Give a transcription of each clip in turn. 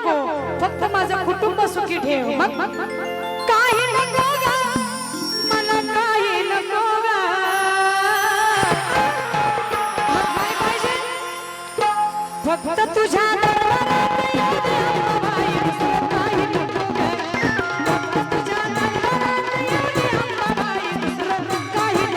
नको, फक्त माझं कुटुंब सुखी ठेव. मग काही नको ग, मला काही नको ग. काय पाहिजे? फक्त तुझ्या दरबारात येऊ दे अंबाबाई, दुसरं काही नको ग. फक्त तुझ्या दरबारात येऊ दे अंबाबाई, दुसरं काही नको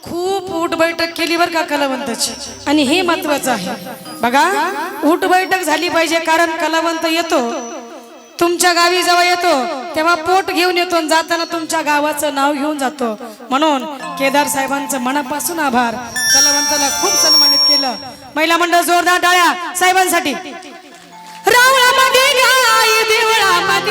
खूप उठ बैठक केली बर का कलावंताची. आणि हे महत्वाचं आहे बघा, उठ बैठक झाली पाहिजे. कारण कलावंत येतो तुमच्या गावी जेव्हा येतो तेव्हा पोट घेऊन येतो आणि जाताना तुमच्या गावाचं नाव घेऊन जातो. म्हणून केदार साहेबांचं मनापासून आभार. कलावंताला खूप सन्मानित केलं. महिला मंडळ जोरदार टाळ्या साहेबांसाठी. रावळामध्ये गाय देवळामध्ये